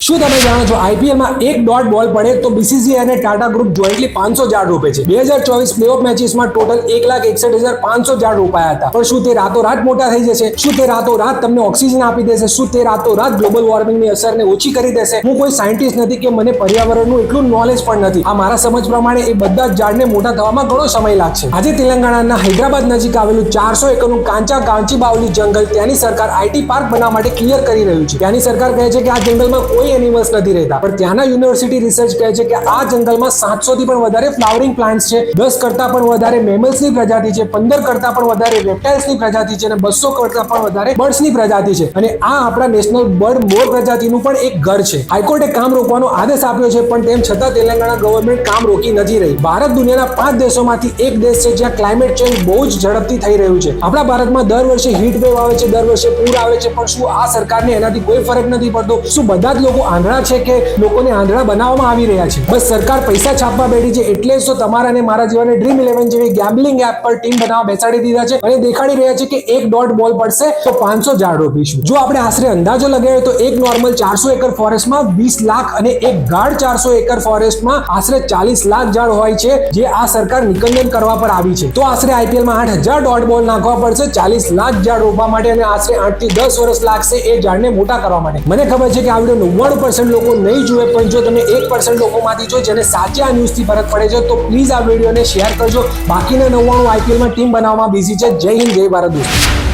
શું તમે જાણો છો આઈપીએલમાં એક ડોટ બોલ પડે તો બીસીસીઆઈ અને ટાટા ગ્રુપ જોઈન્ટલી 500 ઝાડ રોપે છે। 2024 પ્લેઓફ મેચીસમાં ટોટલ 1,61,500 ઝાડ રોપાયા હતા। પણ શું તે રાતોરાત મોટા થઈ જશે? શું તે રાતોરાત તમને ઓક્સિજન આપી દેશે? શું તે રાતોરાત ગ્લોબલ વોર્મિંગની અસરને ઓછી કરી દેશે? હું કોઈ સાયન્ટિસ્ટ નથી કે મને પર્યાવરણનું એટલું નોલેજ પણ નથી। આ મારા સમજ પ્રમાણે એ બધા જ ઝાડને મોટા થવામાં ઘણો સમય લાગશે। આજે તેલંગાણાના હૈદરાબાદ નજીક આવેલું 400 એકરનું કાંચીબાવલી જંગલ ત્યાંની સરકાર આઈટી પાર્ક બનાવવા માટે ક્લિયર કરી રહ્યું છે। ત્યાંની સરકાર કહે છે કે આ જંગલમાં કોઈ એનિમલ્સ નથી રહેતા, પણ ત્યાંના યુનિવર્સિટી રિસર્ચ કહે છે કે આ જંગલમાં 700 થી પણ વધારે ફ્લાવરિંગ પ્લાન્ટ્સ છે, 10 કરતા પણ વધારે મેમલ્સની પ્રજાતિ છે, 15 કરતા પણ વધારે રેપ્ટાઇલ્સની પ્રજાતિ છે અને 200 કરતા પણ વધારે બર્ડ્સની પ્રજાતિ છે। અને આ આપણા નેશનલ બર્ડ મોર પ્રજાતિનું પણ એક ઘર છે। હાઈકોર્ટે કામ રોકવાનો આદેશ આપ્યો છે, પણ તેમ છતાં તેલંગાણા ગવર્નમેન્ટ કામ રોકી નથી રહી। ભારત દુનિયાના 5 દેશોમાંથી એક દેશ છે જ્યાં ક્લાઇમેટ ચેન્જ બહુ જ ઝડપથી થઈ રહ્યું છે। આપણા ભારતમાં દર વર્ષે હીટ વેવ આવે છે, દર વર્ષે પૂર આવે છે, પણ શું આ સરકારને એનાથી કોઈ ફરક નથી પડતો? શું બધા જ લોકો આંધળા છે કે લોકોને આંધળા બનાવવામાં આવી રહ્યા છે? બસ સરકાર પૈસા છાપવા બેઠી છે એટલે જ તો તમારા અને મારા જીવનને ડ્રીમ 11 જેવી ગેમ્બલિંગ એપ પર ટીમ બનાવવા બેસાડી દીધા છે અને દેખાડી રહ્યા છે કે એક ડોટ બોલ પડશે તો 500 ઝાડ રોપીશું। જો આપણે આશરે અંદાજો લગાવીએ તો એક નોર્મલ 400 એકર ફોરેસ્ટમાં 20 લાખ અને એક ગાઢ 400 એકર ફોરેસ્ટમાં આશરે 40 લાખ ઝાડ હોય છે, જે આ સરકાર નિકંદન કરવા પર આવી છે। તો આશરે આઈપીએલમાં 8000 ડોટ બોલ નાખવા પડશે 40 લાખ ઝાડ રોપવા માટે અને આશરે 8 થી 10 વર્ષ લાગશે એ ઝાડને મોટા કરવા માટે। મને ખબર છે કે આ વિડીયો 99% લોકો નહીં જુએ, પણ જો તમે 1% લોકોમાંથી છો જેને સાચા ન્યૂઝથી ફરક પડે છે તો પ્લીઝ આ વિડીયોને શેર કરજો। બાકીના 99 આઈપીએલમાં ટીમ બનાવવામાં બિઝી છે। જય હિન્દ, જય ભારત દોસ્તો।